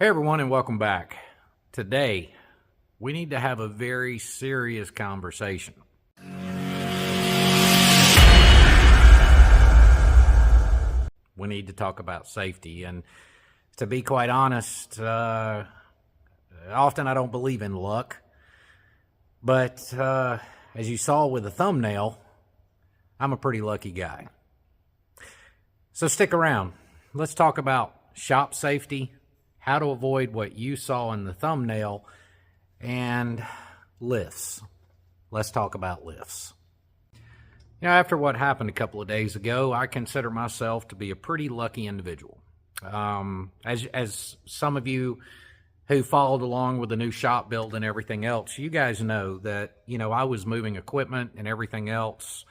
Hey everyone, and welcome back. Today, we need to have a very serious conversation. We need to talk about safety, and to be quite honest, often I don't believe in luck, but as you saw with the thumbnail, I'm a pretty lucky guy. So stick around. Let's talk about shop safety, how to avoid what you saw in the thumbnail, and lifts. Let's talk about lifts. You know, after what happened a couple of days ago, I consider myself to be a pretty lucky individual. As some of you who followed along with the new shop build and everything else, you guys know that, I was moving equipment and everything else,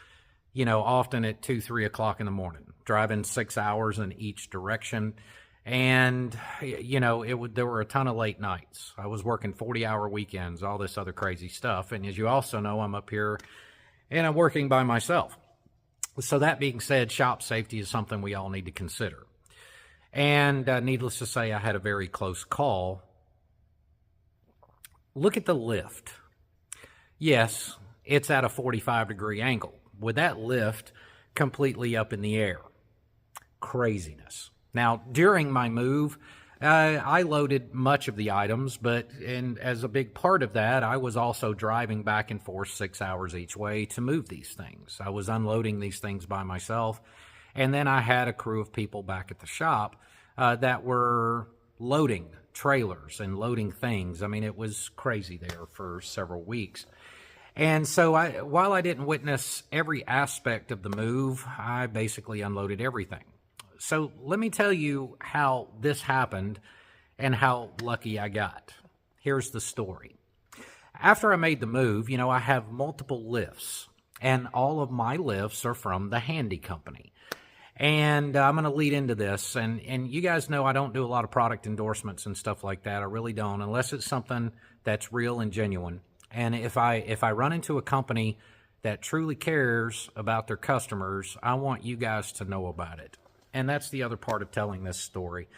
often at 2, 3 o'clock in the morning, driving 6 hours in each direction. And, there were a ton of late nights. I was working 40-hour weekends, all this other crazy stuff. And as you also know, I'm up here and I'm working by myself. So that being said, shop safety is something we all need to consider. And needless to say, I had a very close call. Look at the lift. Yes, it's at a 45-degree angle, with that lift completely up in the air. Craziness. Now, during my move, I loaded much of the items, and as a big part of that, I was also driving back and forth 6 hours each way to move these things. I was unloading these things by myself, and then I had a crew of people back at the shop that were loading trailers and loading things. I mean, it was crazy there for several weeks. And so while I didn't witness every aspect of the move, I basically unloaded everything. So let me tell you how this happened and how lucky I got. Here's the story. After I made the move, I have multiple lifts, and all of my lifts are from the Handy Company. And I'm going to lead into this, and you guys know I don't do a lot of product endorsements and stuff like that. I really don't, unless it's something that's real and genuine. And if I run into a company that truly cares about their customers, I want you guys to know about it. And that's the other part of telling this story.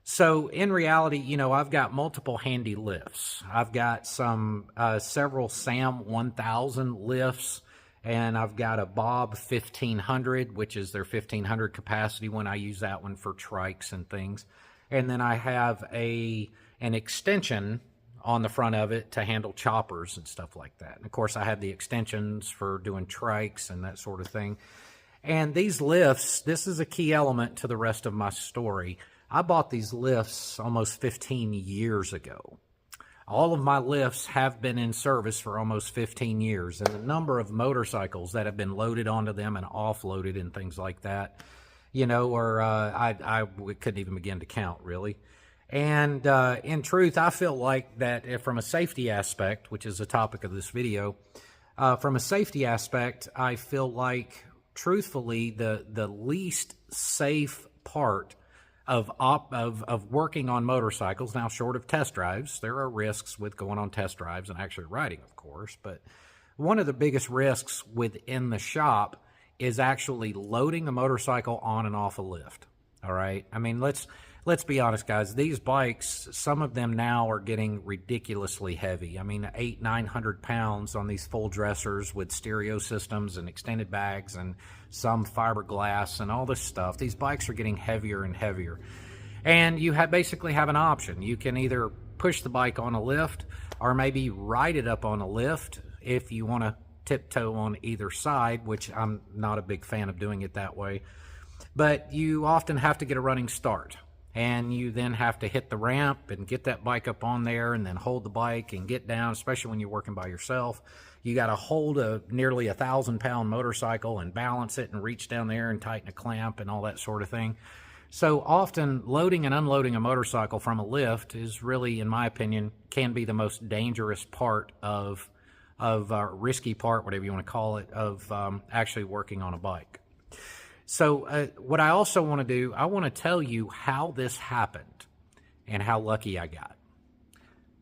So in reality, I've got multiple Handy lifts. I've got several Sam 1000 lifts, and I've got a Bob 1500, which is their 1500 capacity when I use that one for trikes and things. And then I have an extension on the front of it to handle choppers and stuff like that. And of course, I have the extensions for doing trikes and that sort of thing. And these lifts, this is a key element to the rest of my story. I bought these lifts almost 15 years ago. All of my lifts have been in service for almost 15 years, and the number of motorcycles that have been loaded onto them and offloaded and things like that, I couldn't even begin to count, really. And in truth, I feel like that from a safety aspect, which is the topic of this video, from a safety aspect, I feel like truthfully, the least safe part of working on motorcycles, now short of test drives, there are risks with going on test drives and actually riding, of course, but one of the biggest risks within the shop is actually loading a motorcycle on and off a lift. All right? I mean, let's be honest, guys. These bikes, some of them now are getting ridiculously heavy. I mean, 800-900 pounds on these full dressers with stereo systems and extended bags and some fiberglass and all this stuff. These bikes are getting heavier and heavier. And you basically have an option. You can either push the bike on a lift or maybe ride it up on a lift if you want to tiptoe on either side, which I'm not a big fan of doing it that way. But you often have to get a running start. And you then have to hit the ramp and get that bike up on there and then hold the bike and get down, especially when you're working by yourself. You got to hold a nearly 1,000-pound motorcycle and balance it and reach down there and tighten a clamp and all that sort of thing. So often loading and unloading a motorcycle from a lift is really, in my opinion, can be the most dangerous part of risky part, whatever you want to call it, of actually working on a bike. So what I also want to do, I want to tell you how this happened and how lucky I got.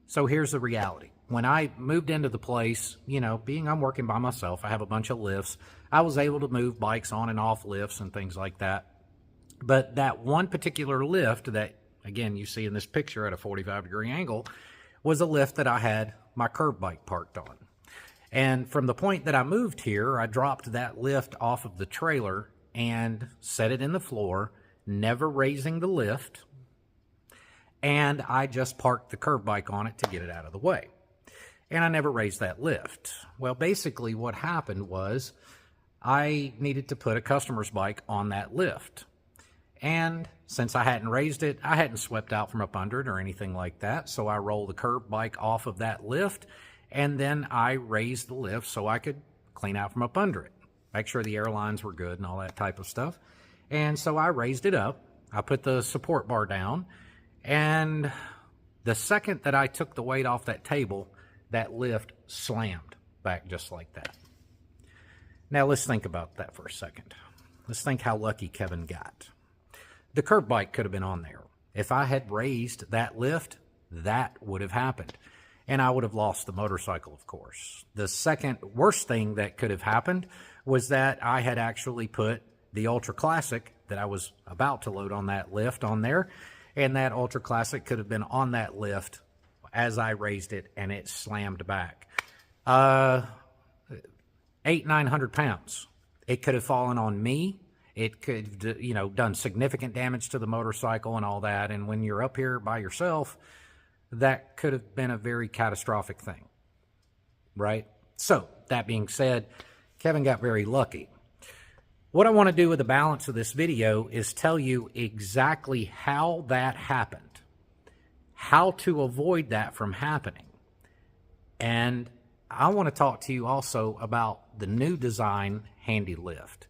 So here's the reality. When I moved into the place, being I'm working by myself, I have a bunch of lifts. I was able to move bikes on and off lifts and things like that. But that one particular lift that again, you see in this picture at a 45-degree angle, was a lift that I had my curb bike parked on. And from the point that I moved here, I dropped that lift off of the trailer and set it in the floor, never raising the lift, and I just parked the curb bike on it to get it out of the way. And I never raised that lift. Well, basically what happened was I needed to put a customer's bike on that lift. And since I hadn't raised it, I hadn't swept out from up under it or anything like that, so I rolled the curb bike off of that lift, and then I raised the lift so I could clean out from up under it, make sure the airlines were good and all that type of stuff. And so I raised it up, I put the support bar down, and the second that I took the weight off that table, that lift slammed back just like that. Now let's think about that for a second. Let's think how lucky Kevin got. The curb bike could have been on there. If I had raised that lift, that would have happened. And I would have lost the motorcycle, of course. The second worst thing that could have happened was that I had actually put the Ultra Classic that I was about to load on that lift on there, and that Ultra Classic could have been on that lift as I raised it, and it slammed back. 800-900 pounds. It could have fallen on me. It could have, done significant damage to the motorcycle and all that. And when you're up here by yourself, that could have been a very catastrophic thing, right? So, that being said, Kevin got very lucky. What I want to do with the balance of this video is tell you exactly how that happened, how to avoid that from happening. And I want to talk to you also about the new design handy lift.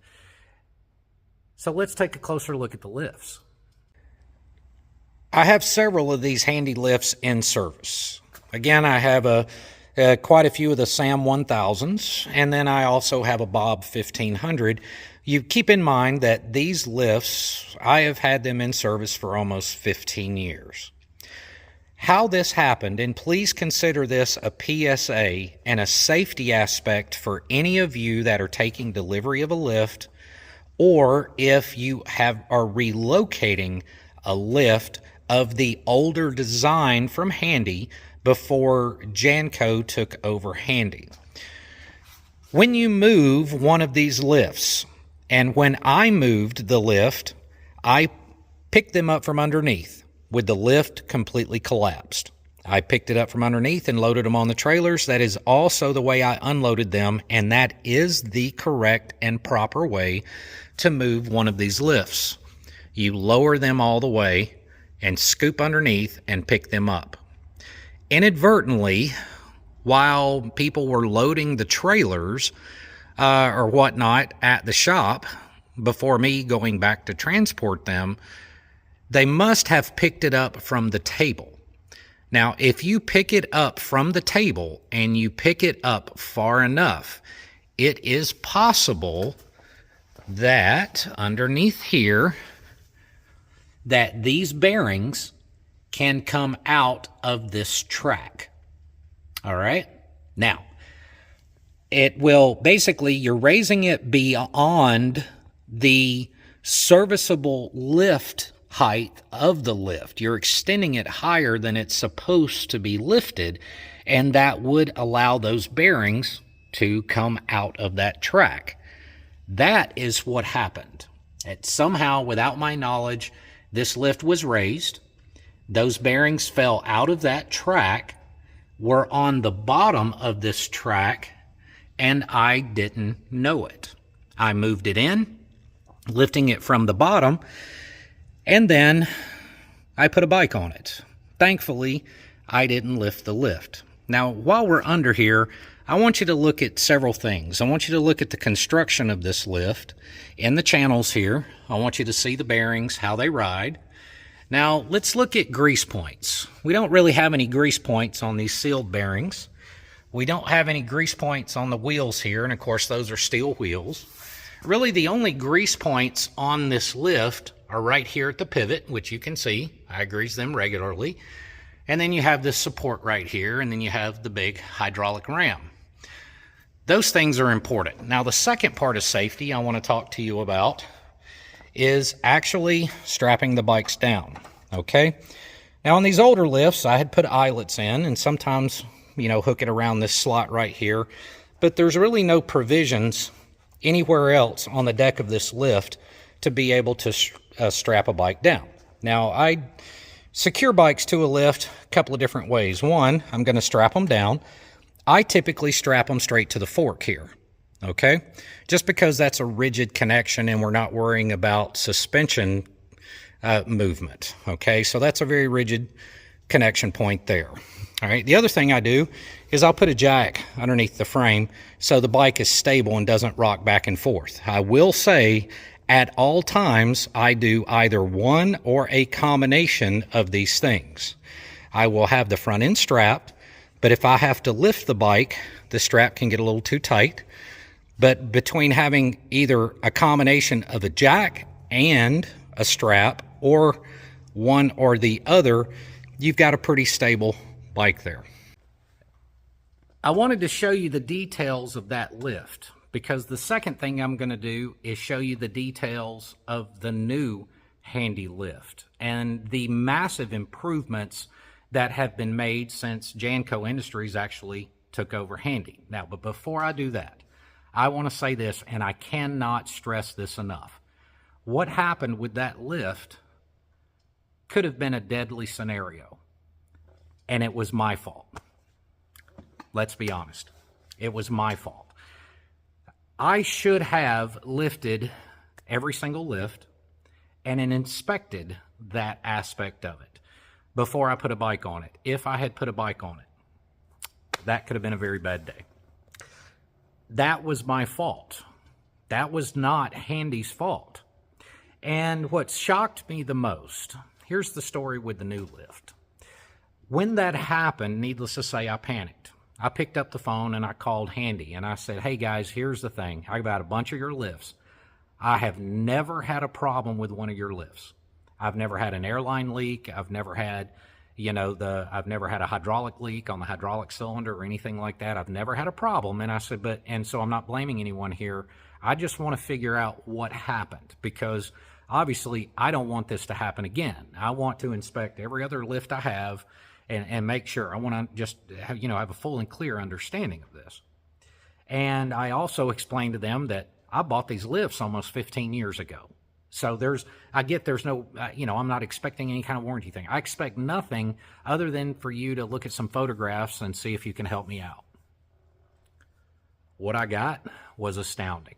So let's take a closer look at the lifts. I have several of these handy lifts in service. Again, I have quite a few of the Sam 1000s, and then I also have a Bob 1500. You keep in mind that these lifts, I have had them in service for almost 15 years. How this happened, and please consider this a PSA and a safety aspect for any of you that are taking delivery of a lift, or if you are relocating a lift of the older design from Handy before Janco took over Handy. When you move one of these lifts, and when I moved the lift, I picked them up from underneath with the lift completely collapsed. I picked it up from underneath and loaded them on the trailers. That is also the way I unloaded them, and that is the correct and proper way to move one of these lifts. You lower them all the way and scoop underneath and pick them up. Inadvertently, while people were loading the trailers or whatnot at the shop before me going back to transport them, they must have picked it up from the table. Now, if you pick it up from the table and you pick it up far enough, it is possible that underneath here, that these bearings can come out of this track. All right? Now, it will basically, you're raising it beyond the serviceable lift height of the lift. You're extending it higher than it's supposed to be lifted, and that would allow those bearings to come out of that track. That is what happened. It somehow, without my knowledge, this lift was raised, those bearings fell out of that track, were on the bottom of this track, and I didn't know it. I moved it in, lifting it from the bottom, and then I put a bike on it. Thankfully, I didn't lift the lift. Now, while we're under here, I want you to look at several things. I want you to look at the construction of this lift in the channels here. I want you to see the bearings, how they ride. Now, let's look at grease points. We don't really have any grease points on these sealed bearings. We don't have any grease points on the wheels here, and of course, those are steel wheels. Really, the only grease points on this lift are right here at the pivot, which you can see. I grease them regularly. And then you have this support right here, and then you have the big hydraulic ram. Those things are important. Now, the second part of safety I want to talk to you about is actually strapping the bikes down. okay? Now on these older lifts, I had put eyelets in and sometimes, hook it around this slot right here, but there's really no provisions anywhere else on the deck of this lift to be able to strap a bike down. Now, I secure bikes to a lift a couple of different ways. One, I'm going to strap them down. I typically strap them straight to the fork here, okay? Just because that's a rigid connection and we're not worrying about suspension movement, okay? So that's a very rigid connection point there. All right, the other thing I do is I'll put a jack underneath the frame so the bike is stable and doesn't rock back and forth. I will say at all times I do either one or a combination of these things. I will have the front end strapped, but if I have to lift the bike, the strap can get a little too tight. But between having either a combination of a jack and a strap or one or the other, you've got a pretty stable bike there. I wanted to show you the details of that lift because the second thing I'm going to do is show you the details of the new Handy lift and the massive improvements that have been made since Janco Industries actually took over Handy. Now, but before I do that, I want to say this, and I cannot stress this enough. What happened with that lift could have been a deadly scenario, and it was my fault. Let's be honest. It was my fault. I should have lifted every single lift and then inspected that aspect of it before I put a bike on it. If I had put a bike on it, that could have been a very bad day. That was my fault. That was not Handy's fault. And what shocked me the most, here's the story with the new lift. When that happened, needless to say, I panicked. I picked up the phone and I called Handy and I said, hey guys, here's the thing. I got a bunch of your lifts. I have never had a problem with one of your lifts. I've never had an airline leak. I've never had, I've never had a hydraulic leak on the hydraulic cylinder or anything like that. I've never had a problem. And I said, and so I'm not blaming anyone here. I just want to figure out what happened because obviously I don't want this to happen again. I want to inspect every other lift I have and make sure. I want to just have, have a full and clear understanding of this. And I also explained to them that I bought these lifts almost 15 years ago. So I get there's no, I'm not expecting any kind of warranty thing. I expect nothing other than for you to look at some photographs and see if you can help me out. What I got was astounding.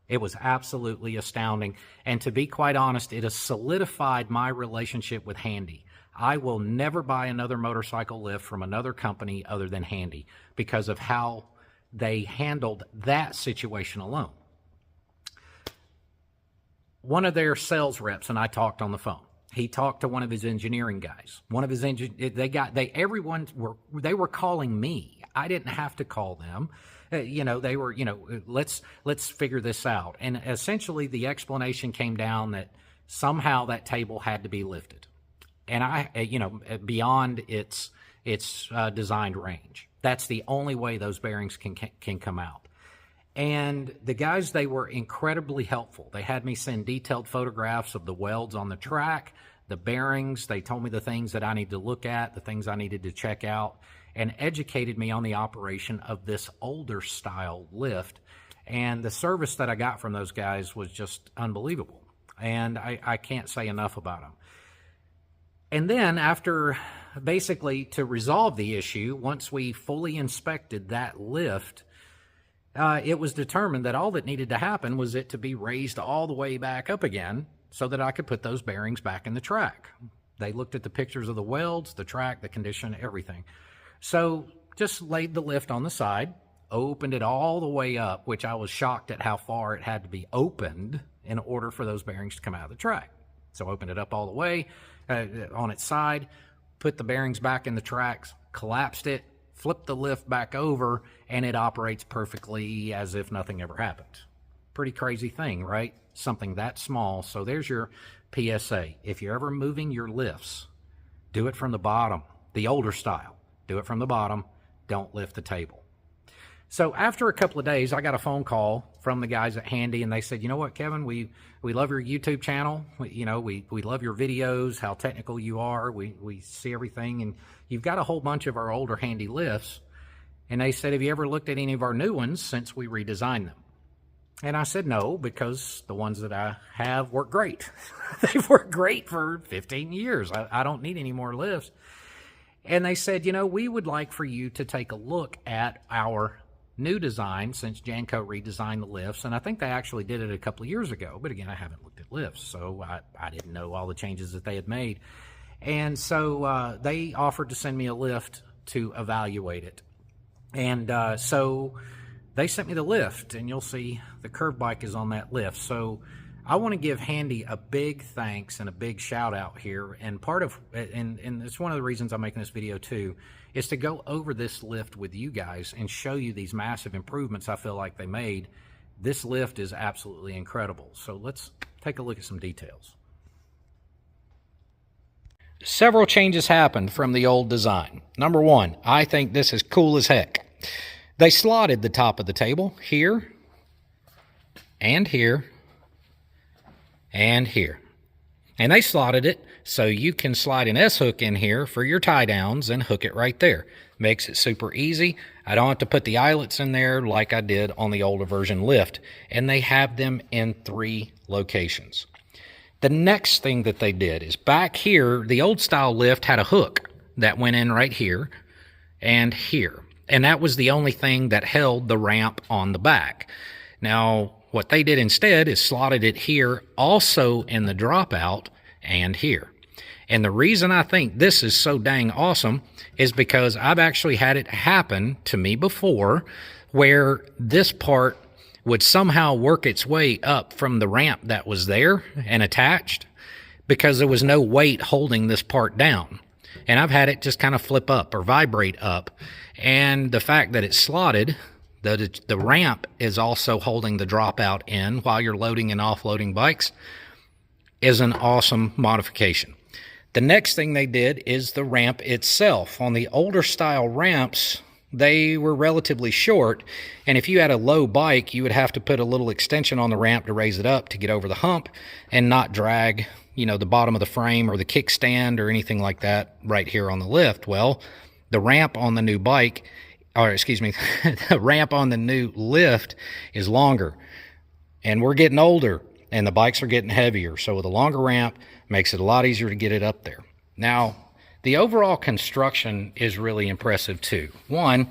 It was absolutely astounding. And to be quite honest, it has solidified my relationship with Handy. I will never buy another motorcycle lift from another company other than Handy because of how they handled that situation alone. One of their sales reps and I talked on the phone. He talked to one of his engineering guys. One of his everyone were calling me. I didn't have to call them. They were, let's figure this out. And essentially the explanation came down that somehow that table had to be lifted. And beyond its designed range. That's the only way those bearings can come out. And the guys, they were incredibly helpful. They had me send detailed photographs of the welds on the track, the bearings. They told me the things that I need to look at, the things I needed to check out, and educated me on the operation of this older style lift. And the service that I got from those guys was just unbelievable. And I can't say enough about them. And then after, basically to resolve the issue, once we fully inspected that lift, it was determined that all that needed to happen was it to be raised all the way back up again so that I could put those bearings back in the track. They looked at the pictures of the welds, the track, the condition, everything. So just laid the lift on the side, opened it all the way up, which I was shocked at how far it had to be opened in order for those bearings to come out of the track. So opened it up all the way on its side, put the bearings back in the tracks, collapsed it, flipped the lift back over, and it operates perfectly as if nothing ever happened. Pretty crazy thing, right? Something that small. So there's your PSA. If you're ever moving your lifts, do it from the bottom, the older style. Do it from the bottom. Don't lift the table. So after a couple of days, I got a phone call from the guys at Handy, and they said, you know what, Kevin, we love your YouTube channel. We love your videos, how technical you are. We see everything, and you've got a whole bunch of our older Handy lifts. And they said, have you ever looked at any of our new ones since we redesigned them? And I said no, because the ones that I have work great. They've worked great for 15 years. I don't need any more lifts. And they said, you know, we would like for you to take a look at our new design since Janco redesigned the lifts. And I think they actually did it a couple of years ago. But again, I haven't looked at lifts, so I didn't know all the changes that they had made. And so they offered to send me a lift to evaluate it. And so they sent me the lift, and you'll see the curve bike is on that lift. So I want to give Handy a big thanks and a big shout out here. And part of, and it's one of the reasons I'm making this video too, is to go over this lift with you guys and show you these massive improvements I feel like they made. This lift is absolutely incredible. So let's take a look at some details. Several changes happened from the old design. Number one, I think this is cool as heck. They slotted the top of the table here, and here, and here. And they slotted it so you can slide an S-hook in here for your tie downs and hook it right there. Makes it super easy. I don't have to put the eyelets in there like I did on the older version lift. And they have them in 3 locations. The next thing that they did is back here, the old style lift had a hook that went in right here and here. And that was the only thing that held the ramp on the back. Now, what they did instead is slotted it here, also in the dropout, and here. And the reason I think this is so dang awesome is because I've actually had it happen to me before, where this part would somehow work its way up from the ramp that was there and attached, because there was no weight holding this part down. And I've had it just kind of flip up or vibrate up. And the fact that it's slotted, the ramp is also holding the dropout in while you're loading and offloading bikes, is an awesome modification. The next thing they did is the ramp itself. On the older style ramps, they were relatively short, and if you had a low bike, you would have to put a little extension on the ramp to raise it up to get over the hump and not drag, you know, the bottom of the frame or the kickstand or anything like that right here on the lift. Well, the ramp on the new bike, or excuse me, the ramp on the new lift is longer, and we're getting older and the bikes are getting heavier. So with a longer ramp, makes it a lot easier to get it up there. Now, the overall construction is really impressive too. One,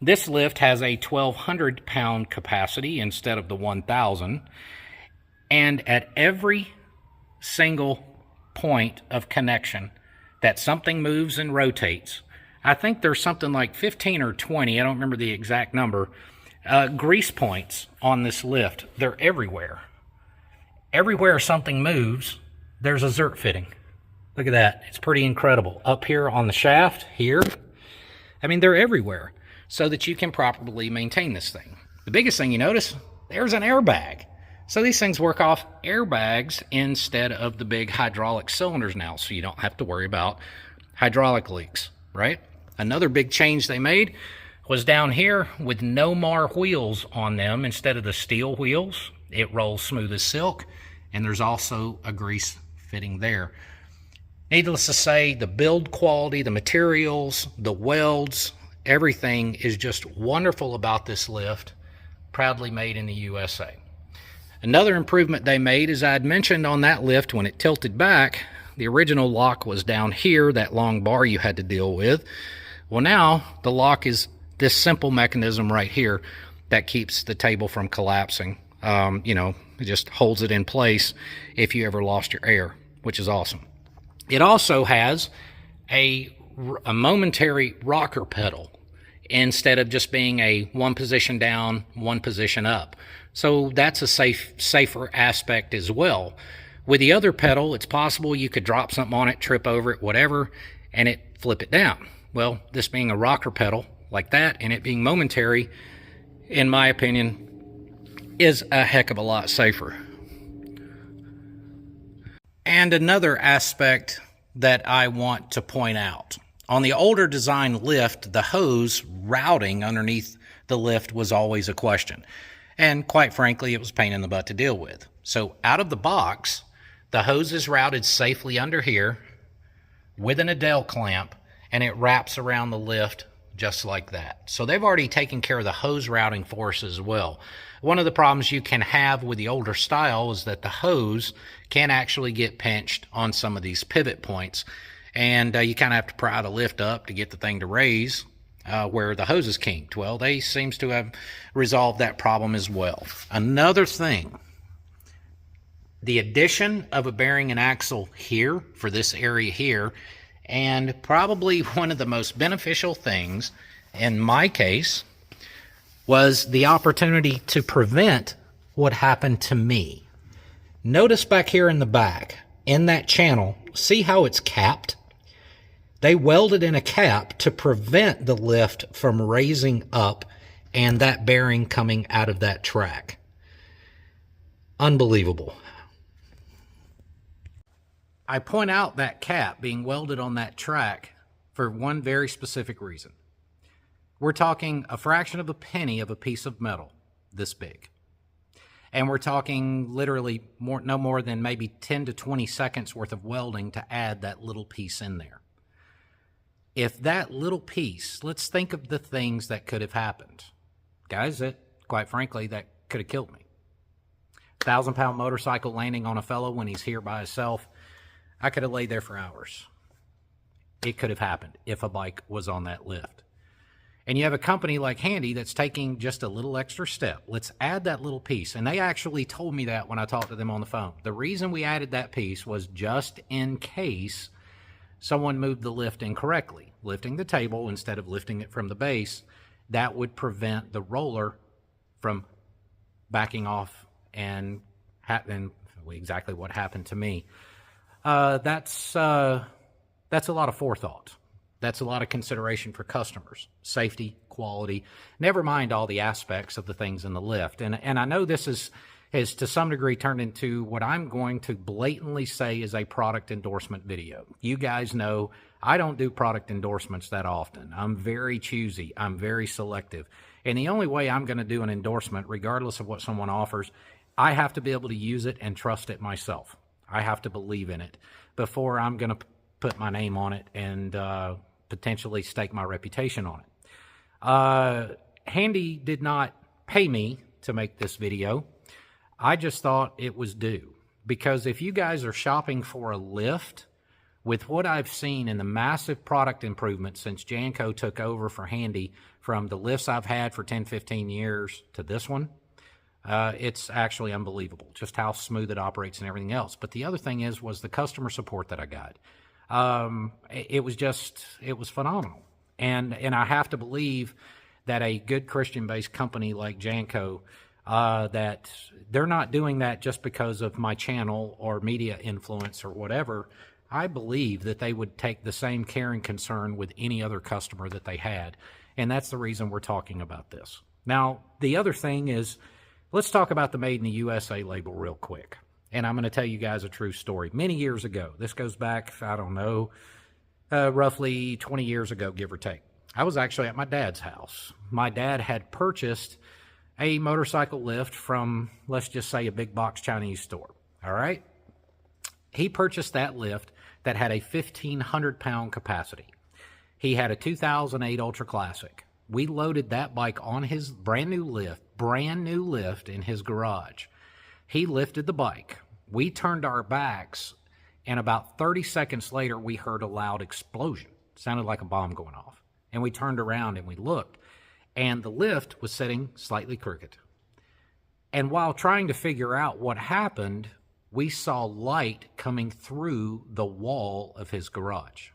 this lift has a 1,200 pound capacity instead of the 1,000. And at every single point of connection that something moves and rotates, I think there's something like 15 or 20, I don't remember the exact number, grease points on this lift. They're everywhere. Everywhere something moves, there's a zert fitting. Look at that. It's pretty incredible. Up here on the shaft, here, I mean, they're everywhere so that you can properly maintain this thing. The biggest thing you notice, there's an airbag. So these things work off airbags instead of the big hydraulic cylinders now, so you don't have to worry about hydraulic leaks, right? Another big change they made was down here with no more wheels on them instead of the steel wheels. It rolls smooth as silk, and there's also a grease fitting there. Needless to say, the build quality, the materials, the welds, everything is just wonderful about this lift, proudly made in the USA. Another improvement they made, as I had mentioned on that lift when it tilted back, the original lock was down here, that long bar you had to deal with. Well, now the lock is this simple mechanism right here that keeps the table from collapsing. You know, it just holds it in place if you ever lost your air, which is awesome. It also has a momentary rocker pedal instead of just being a one position down, one position up. So that's a safer aspect as well. With the other pedal, it's possible you could drop something on it, trip over it, whatever, and it flip it down. Well, this being a rocker pedal like that and it being momentary, in my opinion, is a heck of a lot safer. And another aspect that I want to point out. On the older design lift, the hose routing underneath the lift was always a question. And quite frankly, it was a pain in the butt to deal with. So out of the box, the hose is routed safely under here with an Adele clamp, and it wraps around the lift just like that. So they've already taken care of the hose routing for us as well. One of the problems you can have with the older style is that the hose can actually get pinched on some of these pivot points, and you kind of have to pry the lift up to get the thing to raise where the hose is kinked. Well, they seems to have resolved that problem as well. Another thing, the addition of a bearing and axle here for this area here, and probably one of the most beneficial things in my case was the opportunity to prevent what happened to me. Notice back here in the back, in that channel, see how it's capped? They welded in a cap to prevent the lift from raising up and that bearing coming out of that track. Unbelievable. I point out that cap being welded on that track for one very specific reason. We're talking a fraction of a penny of a piece of metal this big. And we're talking literally no more than maybe 10 to 20 seconds worth of welding to add that little piece in there. If that little piece, let's think of the things that could have happened. Guys, that, quite frankly, that could have killed me. 1,000-pound motorcycle landing on a fellow when he's here by himself, I could have laid there for hours. It could have happened if a bike was on that lift. And you have a company like Handy that's taking just a little extra step. Let's add that little piece. And they actually told me that when I talked to them on the phone. The reason we added that piece was just in case someone moved the lift incorrectly, lifting the table instead of lifting it from the base. That would prevent the roller from backing off and exactly what happened to me. That's a lot of forethought. That's a lot of consideration for customers, safety, quality, never mind all the aspects of the things in the lift. And I know this has to some degree turned into what I'm going to blatantly say is a product endorsement video. You guys know I don't do product endorsements that often. I'm very choosy. I'm very selective. And the only way I'm going to do an endorsement, regardless of what someone offers, I have to be able to use it and trust it myself. I have to believe in it before I'm going to put my name on it and potentially stake my reputation on it. Handy did not pay me to make this video. I just thought it was due, because if you guys are shopping for a lift, with what I've seen in the massive product improvements since Janco took over for Handy, from the lifts I've had for 10, 15 years to this one, it's actually unbelievable just how smooth it operates and everything else. But the other thing was the customer support that I got. It was phenomenal. And I have to believe that a good Christian-based company like Janco, that they're not doing that just because of my channel or media influence or whatever. I believe that they would take the same care and concern with any other customer that they had. And that's the reason we're talking about this. Now, the other thing is, let's talk about the Made in the USA label real quick. And I'm going to tell you guys a true story. Many years ago, this goes back, I don't know, roughly 20 years ago, give or take. I was actually at my dad's house. My dad had purchased a motorcycle lift from, let's just say, a big box Chinese store. All right? He purchased that lift that had a 1,500-pound capacity. He had a 2008 Ultra Classic. We loaded that bike on his brand new lift in his garage. He lifted the bike. We turned our backs, and about 30 seconds later, we heard a loud explosion. It sounded like a bomb going off. And we turned around and we looked, and the lift was sitting slightly crooked. And while trying to figure out what happened, we saw light coming through the wall of his garage.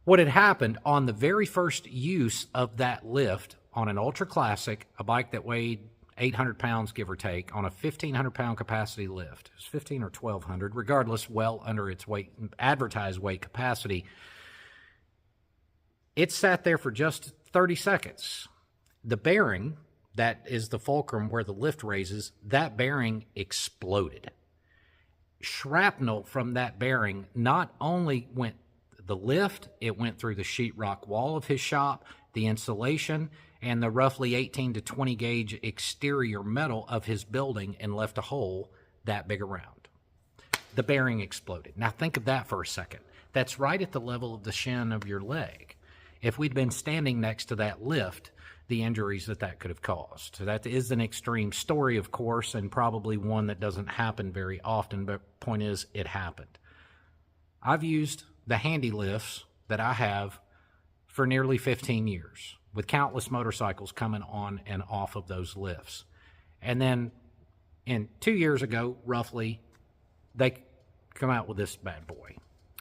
What had happened on the very first use of that lift on an Ultra Classic, a bike that weighed 800 pounds, give or take, on a 1,500-pound capacity lift. It was 1,500 or 1,200, regardless, well under its weight, advertised weight capacity. It sat there for just 30 seconds. The bearing, that is the fulcrum where the lift raises, that bearing exploded. Shrapnel from that bearing not only went the lift, it went through the sheetrock wall of his shop, the insulation, and the roughly 18 to 20 gauge exterior metal of his building and left a hole that big around. The bearing exploded. Now think of that for a second. That's right at the level of the shin of your leg. If we'd been standing next to that lift, the injuries that could have caused. So that is an extreme story, of course, and probably one that doesn't happen very often, but point is, it happened. I've used the handy lifts that I have for nearly 15 years, with countless motorcycles coming on and off of those lifts. And then 2 years ago, roughly, they come out with this bad boy.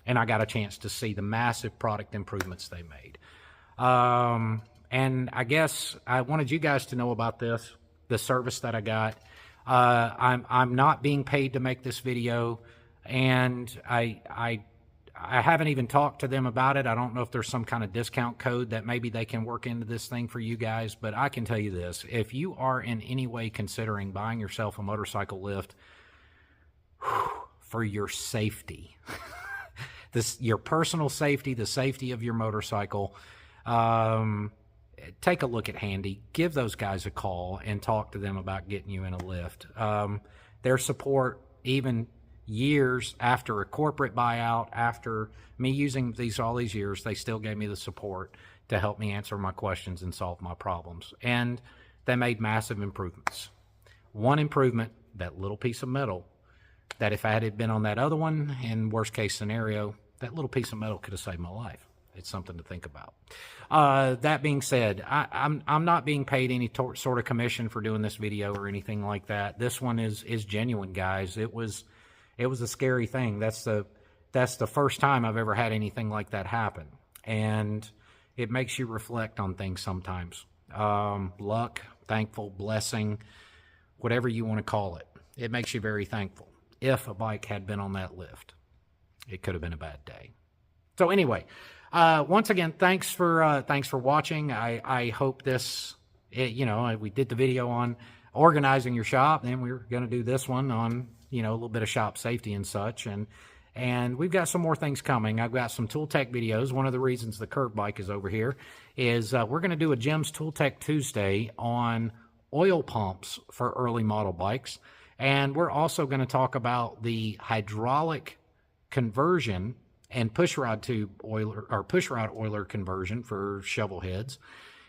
And I got a chance to see the massive product improvements they made. And I guess I wanted you guys to know about this, the service that I got. I'm not being paid to make this video, and I haven't even talked to them about it. I don't know if there's some kind of discount code that maybe they can work into this thing for you guys, but I can tell you this. If you are in any way considering buying yourself a motorcycle lift for your safety, your personal safety, the safety of your motorcycle, take a look at Handy. Give those guys a call and talk to them about getting you in a lift. Their support, even years after a corporate buyout, after me using these all these years, they still gave me the support to help me answer my questions and solve my problems. And they made massive improvements. One improvement, that little piece of metal, that if I had been on that other one, in worst case scenario, that little piece of metal could have saved my life. It's something to think about. That being said, I'm not being paid any sort of commission for doing this video or anything like that. This one is genuine, guys. It was a scary thing. That's the first time I've ever had anything like that happen, and it makes you reflect on things sometimes. Luck, thankful, blessing, whatever you want to call it. It makes you very thankful. If a bike had been on that lift, it could have been a bad day. So anyway, once again, thanks for watching. I hope this, we did the video on organizing your shop, then we're going to do this one on, a little bit of shop safety and such. And we've got some more things coming. I've got some Tool Tech videos. One of the reasons the curb bike is over here is we're going to do a Jim's Tool Tech Tuesday on oil pumps for early model bikes. And we're also going to talk about the hydraulic conversion and pushrod tube oiler, or pushrod oiler conversion for shovel heads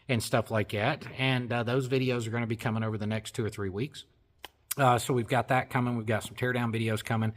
and stuff like that. And those videos are going to be coming over the next 2 or 3 weeks. So we've got that coming. We've got some teardown videos coming.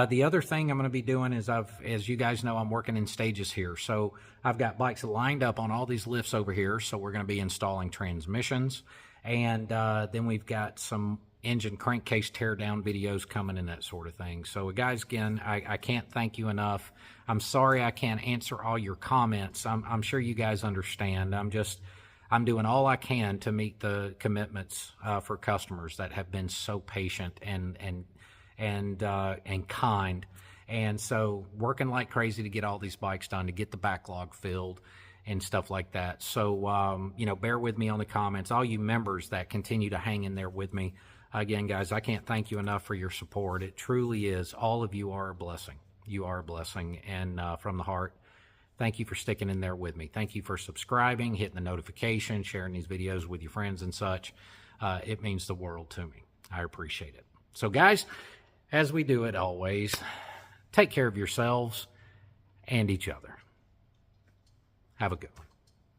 The other thing I'm going to be doing is as you guys know, I'm working in stages here. So I've got bikes lined up on all these lifts over here. So we're going to be installing transmissions. And then we've got some engine crankcase teardown videos coming and that sort of thing. So guys, again, I can't thank you enough. I'm sorry I can't answer all your comments. I'm sure you guys understand. I'm doing all I can to meet the commitments for customers that have been so patient and kind. And so working like crazy to get all these bikes done, to get the backlog filled and stuff like that. So, bear with me on the comments. All you members that continue to hang in there with me. Again, guys, I can't thank you enough for your support. It truly is. All of you are a blessing. You are a blessing. And from the heart, thank you for sticking in there with me. Thank you for subscribing, hitting the notification, sharing these videos with your friends and such. It means the world to me. I appreciate it. So, guys, as we do it always, take care of yourselves and each other. Have a good one.